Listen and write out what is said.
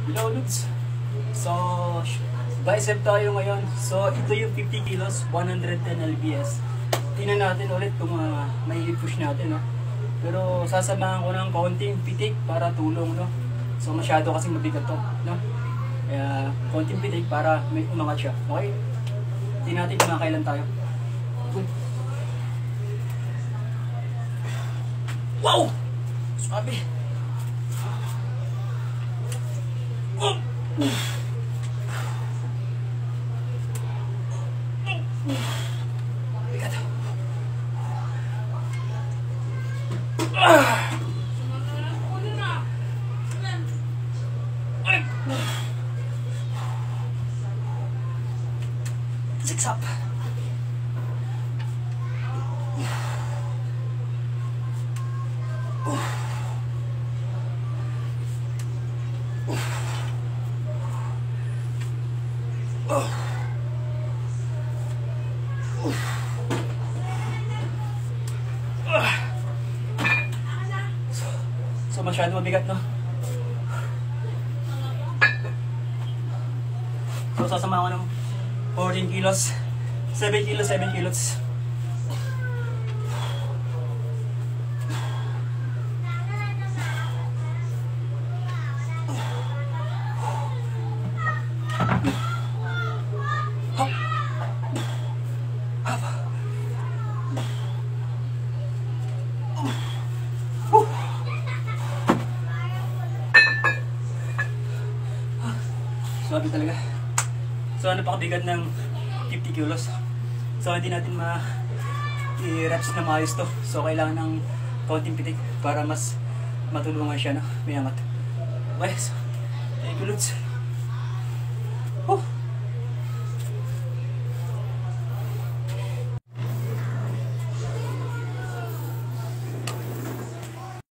Hello, Ludes. So, bicep tayo ngayon. So, ito yung 50 kilos, 110 lbs. Tingnan natin ulit kung may push natin, no? Pero sasamahan ko ng konting pitik para tulong, no? So, masyado kasing mabigat to, no? Kaya, konting pitik para may umangat siya. Okay? Tingnan natin kung kailan tayo. Wow! Sabi! Bigat. Six up. So masyado mabigat, no? So sasama ko ng 14 kilos, 7 kilos, 7 kilos. Sabi talaga. So napakabigat ng 50 kilos. So hindi natin i-reps na maayos to. So kailangan ng konting pitik para mas matulungan siya, no? May angat. Okay, so thank you, Lutz.